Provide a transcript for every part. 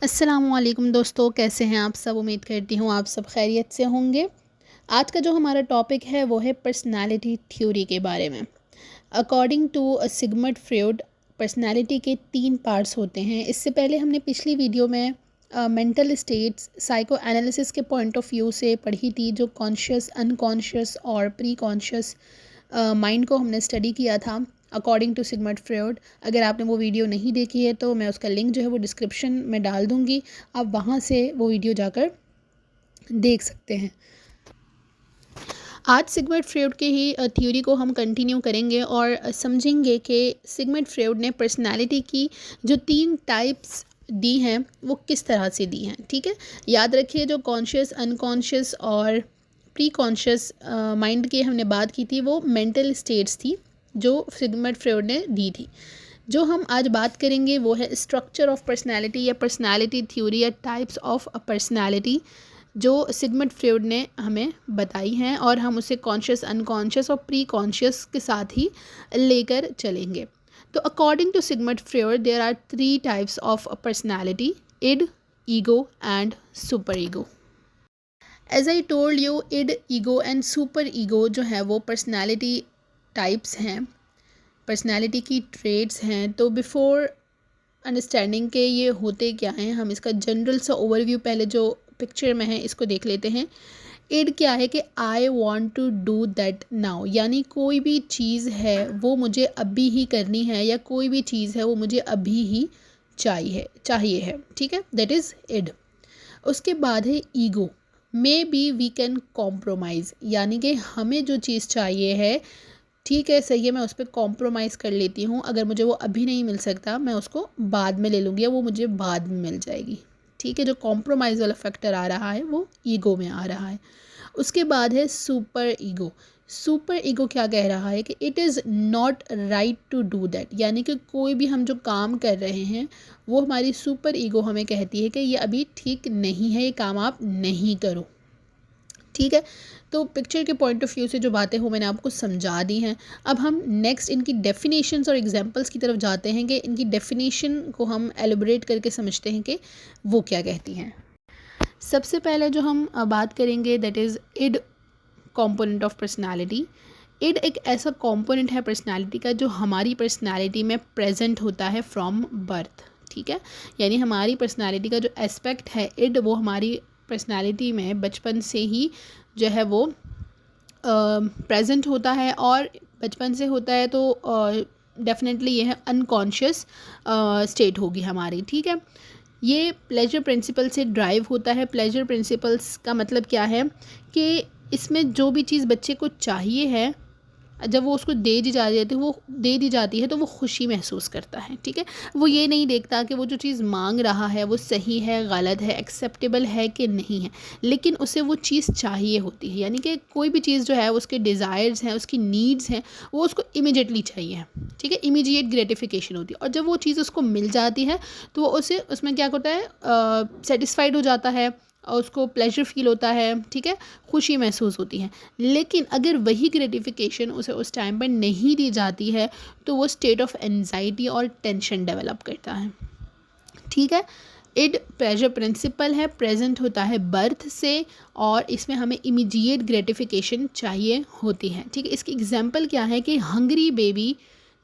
अस्सलामुअलैकुम दोस्तों, कैसे हैं आप सब। उम्मीद करती हूँ आप सब खैरियत से होंगे। आज का जो हमारा टॉपिक है वो है पर्सनालिटी थ्योरी के बारे में। According to Sigmund Freud personality के 3 पार्ट्स होते हैं। इससे पहले हमने पिछली वीडियो में मेंटल स्टेट्स साइको एनालिसिस के पॉइंट ऑफ व्यू से पढ़ी थी, जो कॉन्शियस, अनकॉन्शियस और प्री कॉन्शियस माइंड को हमने स्टडी किया था अकॉर्डिंग टू सिगमंड फ्रॉइड। अगर आपने वो वीडियो नहीं देखी है तो मैं उसका लिंक जो है वो डिस्क्रिप्शन में डाल दूँगी, आप वहाँ से वो वीडियो जाकर देख सकते हैं। आज सिगमंड फ्रॉइड के ही थ्योरी को हम कंटिन्यू करेंगे और समझेंगे कि सिगमंड फ्रॉइड ने पर्सनालिटी की जो 3 टाइप्स दी हैं वो किस तरह से दी हैं। ठीक है, याद रखिए, जो कॉन्शियस, अनकॉन्शियस और प्री कॉन्शियस माइंड की हमने बात की थी वो मेंटल स्टेट्स थी जो सिगमंड फ्रॉइड ने दी थी। जो हम आज बात करेंगे वो है स्ट्रक्चर ऑफ पर्सनालिटी या पर्सनालिटी थ्योरी या टाइप्स ऑफ पर्सनालिटी, जो सिगमंड फ्रॉइड ने हमें बताई हैं और हम उसे कॉन्शियस, अनकॉन्शियस और प्री कॉन्शियस के साथ ही लेकर चलेंगे। तो according to Sigmund Freud there are 3 types of personality: id, ego and superego. As I told you, id, ego and superego जो है वो पर्सनालिटी टाइप्स हैं, पर्सनालिटी की ट्रेड्स हैं। तो बिफोर अंडरस्टैंडिंग के ये होते क्या हैं, हम इसका जनरल सा ओवरव्यू पहले जो पिक्चर में है इसको देख लेते हैं। इड क्या है कि I want to do that now, यानी कोई भी चीज़ है वो मुझे अभी ही करनी है या कोई भी चीज़ है वो मुझे अभी ही चाहिए है। ठीक है, दैट इज़ इड। उसके बाद है ego. Maybe we can compromise, यानी कि हमें जो चीज़ चाहिए है, ठीक है, सही है, मैं उस पर कॉम्प्रोमाइज़ कर लेती हूँ। अगर मुझे वो अभी नहीं मिल सकता मैं उसको बाद में ले लूँगी या वो मुझे बाद में मिल जाएगी। ठीक है, जो कॉम्प्रोमाइज़ वाला फैक्टर आ रहा है वो ईगो में आ रहा है। उसके बाद है सुपर ईगो। सुपर ईगो क्या कह रहा है कि it is not right to do that, यानी कि कोई भी हम जो काम कर रहे हैं वो हमारी सुपर ईगो हमें कहती है कि ये अभी ठीक नहीं है, ये काम आप नहीं करो। ठीक है, तो पिक्चर के पॉइंट ऑफ व्यू से जो बातें हो मैंने आपको समझा दी हैं। अब हम नेक्स्ट इनकी डेफिनेशंस और एग्जांपल्स की तरफ जाते हैं कि इनकी डेफिनेशन को हम एलिब्रेट करके समझते हैं कि वो क्या कहती हैं। सबसे पहले जो हम बात करेंगे that is id, component of personality. Id एक ऐसा कंपोनेंट है पर्सनालिटी का जो हमारी पर्सनालिटी में प्रेजेंट होता है फ्रॉम बर्थ। ठीक है, यानी हमारी पर्सनालिटी का जो एस्पेक्ट है इड, वो हमारी पर्सनालिटी में बचपन से ही जो है वो प्रेजेंट होता है। और बचपन से होता है तो डेफिनेटली ये है अनकॉन्शियस स्टेट होगी हमारी। ठीक है, ये प्लेजर प्रिंसिपल से ड्राइव होता है। प्लेजर प्रिंसिपल्स का मतलब क्या है कि इसमें जो भी चीज़ बच्चे को चाहिए है, जब वो उसको दे दी जाती है तो वो खुशी महसूस करता है। ठीक है, वो ये नहीं देखता कि वो जो चीज़ मांग रहा है वो सही है, गलत है, एक्सेप्टेबल है कि नहीं है, लेकिन उसे वो चीज़ चाहिए होती है। यानी कि कोई भी चीज़ जो है उसके डिज़ायर्स हैं, उसकी नीड्स हैं, वो उसको इमीडिएटली चाहिए। ठीक है, इमीडिएट ग्रेटिफिकेशन होती है। और जब वो चीज़ उसको मिल जाती है तो वो उसे उसमें क्या होता है, सेटिस्फाइड हो जाता है और उसको प्लेजर फील होता है। ठीक है, खुशी महसूस होती है। लेकिन अगर वही ग्रेटिफिकेशन उसे उस टाइम पर नहीं दी जाती है तो वो स्टेट ऑफ एंजाइटी और टेंशन डेवलप करता है। ठीक है, इड प्लेजर प्रिंसिपल है, प्रेजेंट होता है बर्थ से और इसमें हमें इमीडिएट ग्रेटिफिकेशन चाहिए होती है। ठीक है, इसकी एग्जांपल क्या है कि hungry baby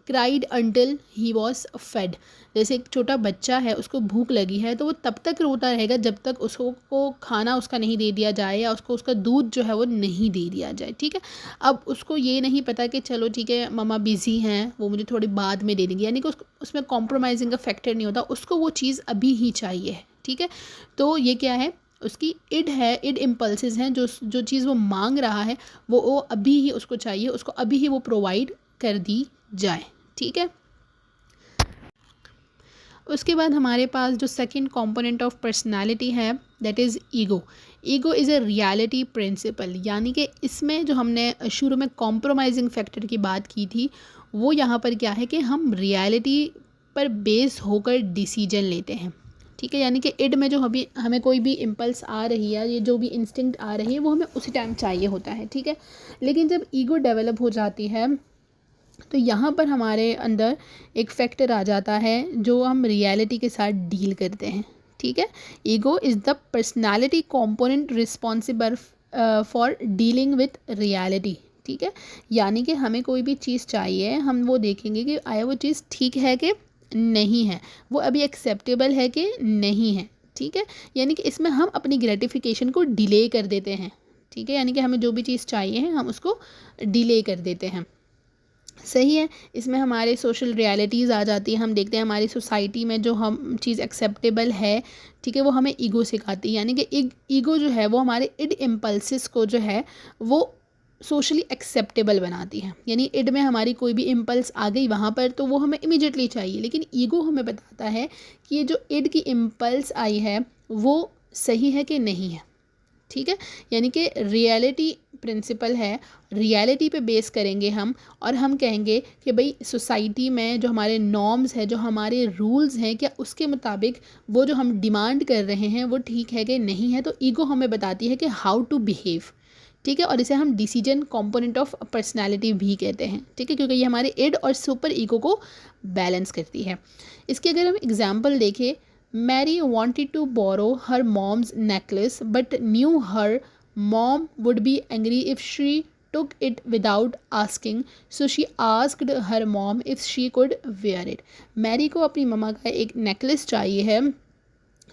cried until he was fed. जैसे एक छोटा बच्चा है, उसको भूख लगी है तो वो तब तक रोता रहेगा जब तक उसको खाना उसका नहीं दे दिया जाए या उसको उसका दूध जो है वो नहीं दे दिया जाए। ठीक है, अब उसको ये नहीं पता कि चलो ठीक है मम्मा बिज़ी हैं, वो मुझे थोड़ी बाद में दे देंगी, यानी कि उसमें कॉम्प्रोमाइजिंग का फैक्टर नहीं होता, उसको वो चीज़ अभी ही चाहिए है। ठीक है, तो ये क्या है, उसकी इड है, इड इम्पल्सेस हैं, जो चीज़ वो मांग रहा है वो अभी ही उसको चाहिए, उसको अभी ही वो प्रोवाइड कर दी जाए। ठीक है, उसके बाद हमारे पास जो सेकंड कंपोनेंट ऑफ पर्सनालिटी है that is ego. Ego is a reality principle, यानी कि इसमें जो हमने शुरू में कॉम्प्रोमाइजिंग फैक्टर की बात की थी वो यहाँ पर क्या है कि हम रियलिटी पर बेस होकर डिसीजन लेते हैं। ठीक है, यानी कि इड में जो हमें कोई भी इम्पल्स आ रही है, ये जो भी इंस्टिंक्ट आ रही है वो हमें उसी टाइम चाहिए होता है। ठीक है, लेकिन जब ईगो डेवलप हो जाती है तो यहाँ पर हमारे अंदर एक फैक्टर आ जाता है जो हम रियलिटी के साथ डील करते हैं। ठीक है। Ego is the personality component responsible for dealing with reality, ठीक है। यानी कि हमें कोई भी चीज़ चाहिए, हम वो देखेंगे कि आया वो चीज़ ठीक है कि नहीं है, वो अभी एक्सेप्टेबल है कि नहीं है, ठीक है। यानी कि इसमें हम अपनी ग्रेटिफिकेशन को डिले कर देते हैं, ठीक है। यानी कि हमें जो भी चीज़ चाहिए है हम उसको डिले कर देते हैं, सही है। इसमें हमारे सोशल रियलिटीज़ आ जाती है। हम देखते हैं हमारी सोसाइटी में जो हम चीज़ एक्सेप्टेबल है, ठीक है, वो हमें ईगो सिखाती है। यानी कि ईगो जो है वो हमारे इड इम्पल्सिस को जो है वो सोशली एक्सेप्टेबल बनाती है। यानी इड में हमारी कोई भी इम्पल्स आ गई वहाँ पर तो वो हमें इमीडिएटली चाहिए, लेकिन ईगो हमें बताता है कि ये जो इड की इम्पल्स आई है वो सही है कि नहीं है, ठीक है। यानी कि रियलिटी प्रिंसिपल है, रियलिटी पे बेस करेंगे हम, और हम कहेंगे कि भाई सोसाइटी में जो हमारे नॉर्म्स हैं, जो हमारे रूल्स हैं, क्या उसके मुताबिक वो जो हम डिमांड कर रहे हैं वो ठीक है कि नहीं है। तो ईगो हमें बताती है कि हाउ टू बिहेव, ठीक है। और इसे हम डिसीजन कंपोनेंट ऑफ पर्सनालिटी भी कहते हैं, ठीक है, क्योंकि ये हमारे इड और सुपर ईगो को बैलेंस करती है। इसके अगर हम एग्जाम्पल देखें, Mary wanted to borrow her mom's necklace but knew her mom would be angry if she took it without asking, so she asked her mom if she could wear it. Mary को अपनी मम्मा का एक necklace चाहिए है,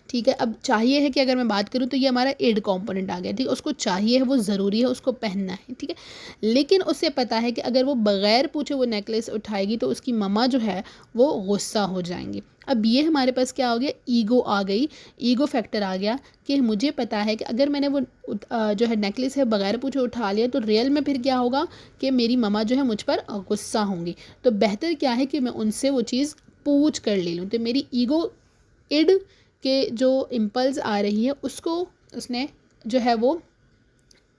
ठीक है। अब चाहिए है कि अगर मैं बात करूँ तो ये हमारा एड कंपोनेंट आ गया, ठीक है। उसको चाहिए है, वो ज़रूरी है, उसको पहनना है, ठीक है। लेकिन उसे पता है कि अगर वो बग़ैर पूछे वो नेकलेस उठाएगी तो उसकी मम्मा जो है वो गुस्सा हो जाएंगी। अब ये हमारे पास क्या हो गया, ईगो आ गई, ईगो फैक्टर आ गया कि मुझे पता है कि अगर मैंने वो जो है नेकलेस है बग़ैर पूछे उठा लिया तो रियल में फिर क्या होगा कि मेरी मम्मा जो है मुझ पर गुस्सा होंगी। तो बेहतर क्या है कि मैं उनसे वो चीज़ पूछ कर ले लूँ। तो मेरी ईगो इड के जो इम्पल्स आ रही है उसको उसने जो है वो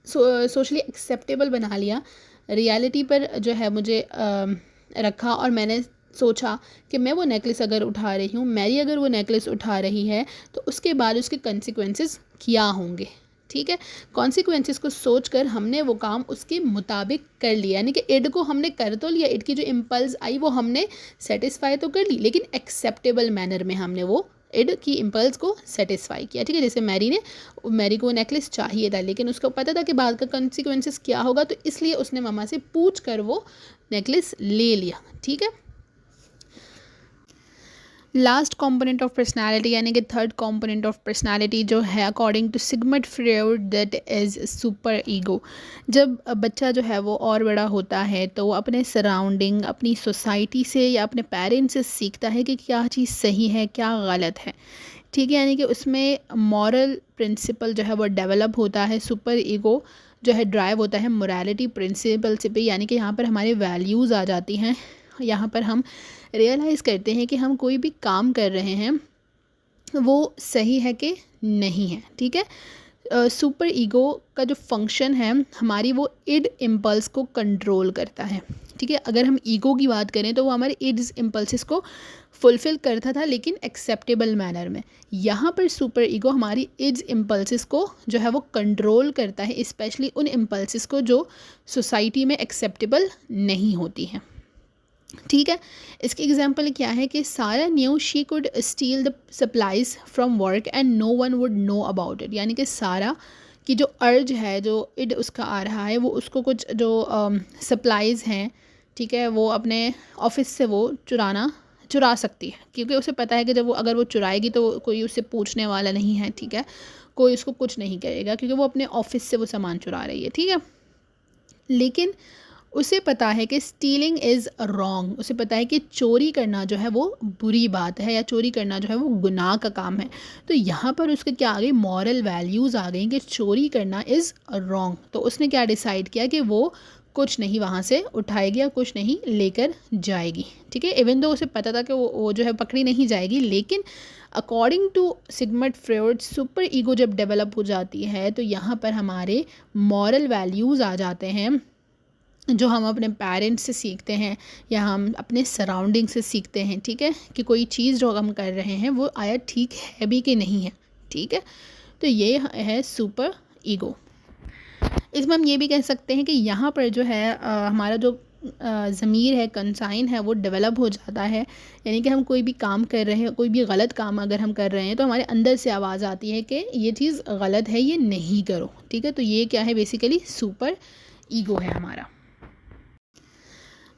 सोशली एक्सेप्टेबल बना लिया, रियलिटी पर जो है मुझे रखा, और मैंने सोचा कि मैं वो नेकलेस अगर उठा रही हूँ, मैरी अगर वो नेकलेस उठा रही है तो उसके बाद उसके कंसिक्वेंसेस क्या होंगे, ठीक है। कॉन्सिक्वेंसेस को सोचकर हमने वो काम उसके मुताबिक कर लिया। यानी कि इड को हमने कर तो लिया, इड की जो इम्पल्स आई वो हमने सेटिस्फाई तो कर ली, लेकिन एक्सेप्टेबल मैनर में हमने वो इड की इम्पल्स को सेटिस्फाई किया, ठीक है। जैसे मैरी को नेकलेस चाहिए था, लेकिन उसको पता था कि बाद का कंसिक्वेंसेस क्या होगा, तो इसलिए उसने मम्मा से पूछ कर वो नेकलेस ले लिया, ठीक है। लास्ट कंपोनेंट ऑफ पर्सनालिटी यानी कि थर्ड कंपोनेंट ऑफ पर्सनालिटी जो है according to Sigmund Freud that is superego. जब बच्चा जो है वो और बड़ा होता है तो वो अपने सराउंडिंग, अपनी सोसाइटी से या अपने पेरेंट्स से सीखता है कि क्या चीज़ सही है, क्या गलत है, ठीक है। यानी कि उसमें मॉरल प्रिंसिपल जो है वो डेवलप होता है। सुपर ईगो जो है ड्राइव होता है मोरालिटी प्रिंसिपल से भी, यानी कि यहाँ पर हमारे वैल्यूज़ आ जाती हैं। यहाँ पर हम रियलाइज़ करते हैं कि हम कोई भी काम कर रहे हैं वो सही है कि नहीं है, ठीक है। सुपर ईगो का जो फंक्शन है हमारी, वो इड इम्पल्स को कंट्रोल करता है, ठीक है। अगर हम ईगो की बात करें तो वो हमारे इड इम्पल्सिस को फुलफ़िल करता था, लेकिन एक्सेप्टेबल मैनर में। यहाँ पर सुपर ईगो हमारी इड इम्पल्सिस को जो है वो कंट्रोल करता है, स्पेशली उन इम्पल्सिस को जो सोसाइटी में एक्सेप्टेबल नहीं होती हैं, ठीक है। इसकी एग्जांपल क्या है कि Sarah knew she could steal the supplies from work and no one would know about it. यानी कि सारा की जो अर्ज है, जो इड उसका आ रहा है, वो उसको कुछ जो सप्लाइज़ हैं, ठीक है, वो अपने ऑफिस से वो चुरा सकती है, क्योंकि उसे पता है कि जब वो अगर वो चुराएगी तो कोई उससे पूछने वाला नहीं है, ठीक है, कोई उसको कुछ नहीं करेगा क्योंकि वो अपने ऑफिस से वो सामान चुरा रही है, ठीक है। लेकिन उसे पता है कि स्टीलिंग इज़ रॉन्ग, उसे पता है कि चोरी करना जो है वो बुरी बात है, या चोरी करना जो है वो गुनाह का काम है। तो यहाँ पर उसके क्या आ गई, मॉरल वैल्यूज़ आ गई कि चोरी करना इज़ रॉन्ग। तो उसने क्या डिसाइड किया कि वो कुछ नहीं वहाँ से उठाएगी या कुछ नहीं लेकर जाएगी, ठीक है। इवन दो उसे पता था कि वो जो है पकड़ी नहीं जाएगी, लेकिन according to Sigmund Freud superego जब डेवलप हो जाती है तो यहाँ पर हमारे मॉरल वैल्यूज़ आ जाते हैं जो हम अपने पेरेंट्स से सीखते हैं या हम अपने सराउंडिंग से सीखते हैं, ठीक है, कि कोई चीज़ जो हम कर रहे हैं वो आया ठीक है भी कि नहीं है, ठीक है। तो ये है सुपर ईगो। इसमें हम ये भी कह सकते हैं कि यहाँ पर जो है हमारा जो ज़मीर है, कंसाइन है, वो डेवलप हो जाता है। यानी कि हम कोई भी काम कर रहे हैं, कोई भी गलत काम अगर हम कर रहे हैं तो हमारे अंदर से आवाज़ आती है कि ये चीज़ गलत है, ये नहीं करो, ठीक है। तो ये क्या है, बेसिकली सुपर ईगो है हमारा।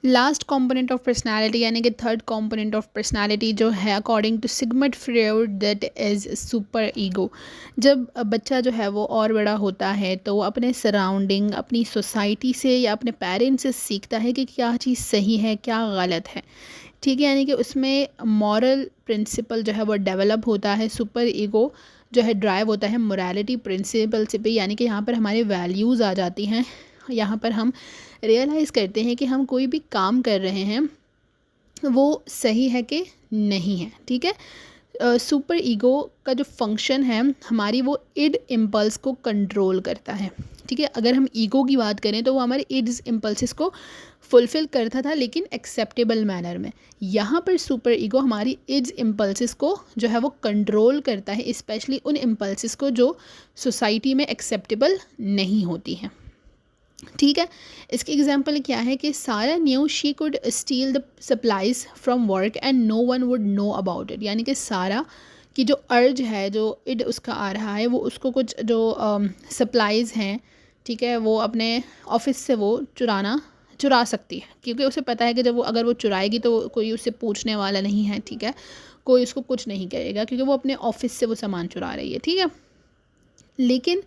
लास्ट कंपोनेंट ऑफ पर्सनालिटी यानी कि थर्ड कंपोनेंट ऑफ पर्सनालिटी जो है according to Sigmund Freud that is superego. जब बच्चा जो है वो और बड़ा होता है तो वो अपने सराउंडिंग, अपनी सोसाइटी से या अपने पेरेंट्स से सीखता है कि क्या चीज़ सही है, क्या गलत है, ठीक है। यानी कि उसमें मॉरल प्रिंसिपल जो है वो डेवलप होता है। सुपर ईगो जो है ड्राइव होता है मोरालिटी प्रिंसिपल से पे, यानी कि यहाँ पर हमारे वैल्यूज़ आ जाती हैं। यहाँ पर हम रियलाइज़ करते हैं कि हम कोई भी काम कर रहे हैं वो सही है कि नहीं है, ठीक है। सुपर ईगो का जो फंक्शन है हमारी, वो इड इम्पल्स को कंट्रोल करता है, ठीक है। अगर हम ईगो की बात करें तो वो हमारे इड्स इम्पल्सिस को फुलफ़िल करता था, लेकिन एक्सेप्टेबल मैनर में। यहाँ पर सुपर ईगो हमारी इड्स इम्पल्सिस को जो है वो कंट्रोल करता है, स्पेशली उन इम्पल्सिस को जो सोसाइटी में एक्सेप्टेबल नहीं होती हैं, ठीक है। इसकी एग्जांपल क्या है कि Sarah knew she could steal the supplies from work and no one would know about it. यानी कि सारा की जो अर्ज है, जो इड उसका आ रहा है, वो उसको कुछ जो सप्लाइज़ हैं, ठीक है, वो अपने ऑफिस से वो चुरा सकती है, क्योंकि उसे पता है कि जब वो अगर वो चुराएगी तो कोई उससे पूछने वाला नहीं है, ठीक है, कोई उसको कुछ नहीं करेगा क्योंकि वो अपने ऑफिस से वो सामान चुरा रही है, ठीक है। लेकिन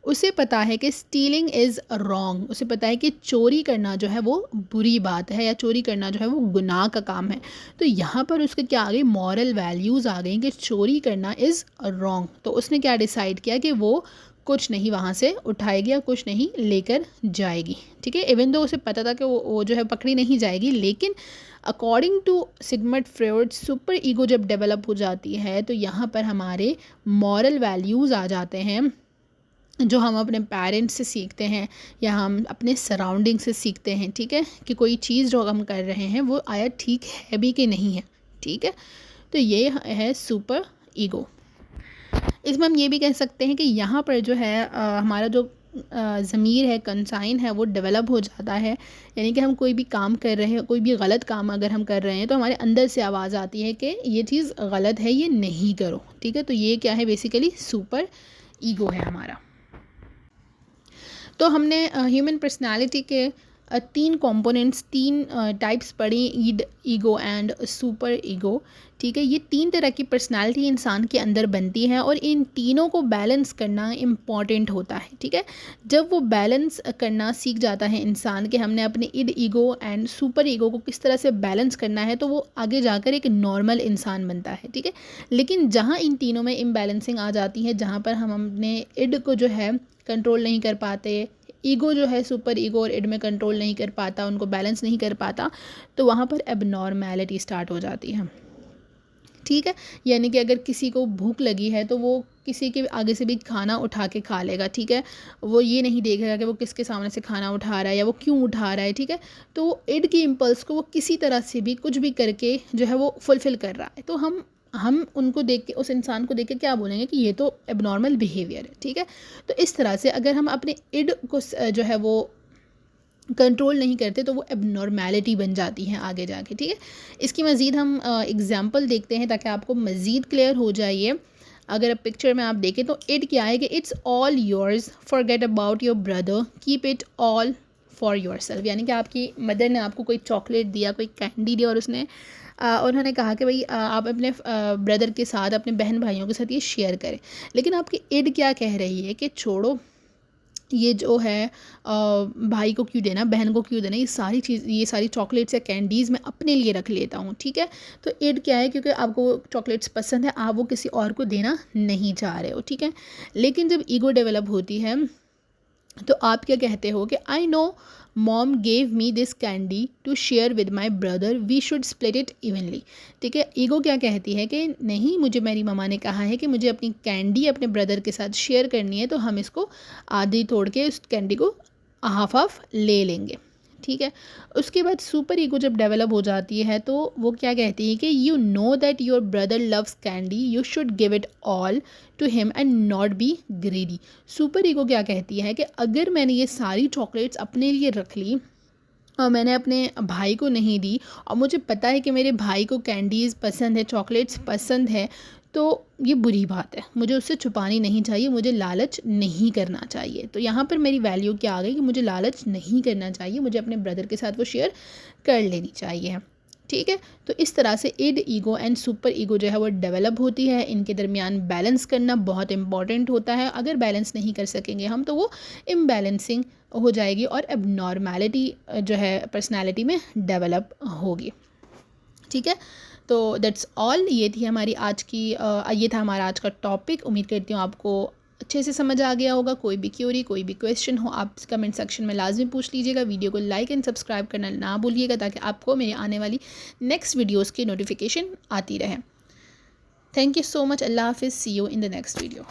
उसे पता है कि स्टीलिंग इज़ रॉन्ग, उसे पता है कि चोरी करना जो है वो बुरी बात है या चोरी करना जो है वो गुनाह का काम है। तो यहाँ पर उसके क्या आ गई, मॉरल वैल्यूज़ आ गई कि चोरी करना इज़ रॉन्ग। तो उसने क्या डिसाइड किया कि वो कुछ नहीं वहाँ से उठाएगी या कुछ नहीं लेकर जाएगी, ठीक है। इवन दो उसे पता था कि वो जो है पकड़ी नहीं जाएगी, लेकिन according to Sigmund Freud superego जब डेवलप हो जाती है तो यहाँ पर हमारे मॉरल वैल्यूज़ आ जाते हैं जो हम अपने पेरेंट्स से सीखते हैं या हम अपने सराउंडिंग से सीखते हैं, ठीक है, कि कोई चीज़ जो हम कर रहे हैं वो आया ठीक है भी कि नहीं है, ठीक है। तो ये है सुपर ईगो। इसमें हम ये भी कह सकते हैं कि यहाँ पर जो है हमारा जो ज़मीर है, कंसाइन है, वो डेवलप हो जाता है। यानी कि हम कोई भी काम कर रहे हैं, कोई भी गलत काम अगर हम कर रहे हैं तो हमारे अंदर से आवाज़ आती है कि ये चीज़ गलत है, ये नहीं करो, ठीक है। तो ये क्या है, बेसिकली सुपर ईगो है हमारा। तो हमने ह्यूमन पर्सनालिटी के तीन कंपोनेंट्स, तीन टाइप्स पढ़ी, ईड, ईगो एंड सुपर ईगो, ठीक है। ये तीन तरह की पर्सनालिटी इंसान के अंदर बनती है और इन तीनों को बैलेंस करना इम्पॉर्टेंट होता है, ठीक है। जब वो बैलेंस करना सीख जाता है इंसान कि हमने अपने ईड, ईगो एंड सुपर ईगो को किस तरह से बैलेंस करना है, तो वो आगे जाकर एक नॉर्मल इंसान बनता है, ठीक है। लेकिन जहाँ इन तीनों में इम्बैलेंसिंग आ जाती है, जहाँ पर हम अपने ईड को जो है कंट्रोल नहीं कर पाते, ईगो जो है सुपर ईगो और इड में कंट्रोल नहीं कर पाता, उनको बैलेंस नहीं कर पाता, तो वहाँ पर एबनॉर्मैलिटी स्टार्ट हो जाती है, ठीक है। यानी कि अगर किसी को भूख लगी है तो वो किसी के आगे से भी खाना उठा के खा लेगा, ठीक है। वो ये नहीं देखेगा कि वो किसके सामने से खाना उठा रहा है या वो क्यों उठा रहा है, ठीक है। तो इड की इम्पल्स को वो किसी तरह से भी कुछ भी करके जो है वो फुलफ़िल कर रहा है। तो हम उनको देख के, उस इंसान को देख के क्या बोलेंगे कि ये तो एबनॉर्मल बिहेवियर है, ठीक है। तो इस तरह से अगर हम अपने इड को जो है वो कंट्रोल नहीं करते तो वो एबनॉर्मैलिटी बन जाती है आगे जाके, ठीक है। इसकी मज़ीद हम एग्जांपल देखते हैं ताकि आपको मज़ीद क्लियर हो जाइए। अगर अब पिक्चर में आप देखें तो इड क्या है कि it's all yours, forget about your brother, keep it all for your self. यानी कि आपकी मदर ने आपको कोई चॉकलेट दिया, कोई कैंडी दिया और उन्होंने कहा कि भाई आप अपने ब्रदर के साथ, अपने बहन भाइयों के साथ ये शेयर करें। लेकिन आपकी इड क्या कह रही है कि छोड़ो, ये जो है भाई को क्यों देना, बहन को क्यों देना, ये सारी चॉकलेट्स या कैंडीज़ मैं अपने लिए रख लेता हूँ, ठीक है। तो इड क्या है, क्योंकि आपको चॉकलेट्स पसंद है, आप वो किसी और को देना नहीं चाह रहे हो, ठीक है। लेकिन जब ईगो डेवलप होती है तो आप क्या कहते हो कि I know mom gave me this candy to share with my brother, we should split it evenly, ठीक है। ईगो क्या कहती है कि नहीं, मुझे मेरी मम्मा ने कहा है कि मुझे अपनी कैंडी अपने ब्रदर के साथ शेयर करनी है, तो हम इसको आधी तोड़ के उस कैंडी को हाफ ले लेंगे, ठीक है। उसके बाद सुपर ईगो जब डेवलप हो जाती है तो वो क्या कहती है कि you know that your brother loves candy, you should give it all to him and not be greedy. Superego क्या कहती है कि अगर मैंने ये सारी चॉकलेट्स अपने लिए रख ली और मैंने अपने भाई को नहीं दी, और मुझे पता है कि मेरे भाई को कैंडीज़ पसंद है, चॉकलेट्स पसंद है, तो ये बुरी बात है, मुझे उससे छुपानी नहीं चाहिए, मुझे लालच नहीं करना चाहिए। तो यहाँ पर मेरी वैल्यू क्या आ गई कि मुझे लालच नहीं करना चाहिए, मुझे अपने ब्रदर के साथ वो शेयर कर लेनी चाहिए। ठीक है, तो इस तरह से end ego and superego जो है वो डेवलप होती है। इनके दरमियान बैलेंस करना बहुत इंपॉर्टेंट होता है। अगर बैलेंस नहीं कर सकेंगे हम, तो वो इम्बैलेंसिंग हो जाएगी और एबनॉर्मैलिटी जो है पर्सनैलिटी में डेवलप होगी। ठीक है, तो दैट्स ऑल। ये थी हमारी आज की ये था हमारा आज का टॉपिक। उम्मीद करती हूँ आपको अच्छे से समझ आ गया होगा। कोई भी क्यूरी, कोई भी क्वेश्चन हो, आप कमेंट सेक्शन में लाजमी पूछ लीजिएगा। वीडियो को लाइक एंड सब्सक्राइब करना ना भूलिएगा, ताकि आपको मेरे आने वाली नेक्स्ट वीडियोज़ की नोटिफिकेशन आती रहे। Thank you so much. अल्लाह हाफिज़। See you in the next video.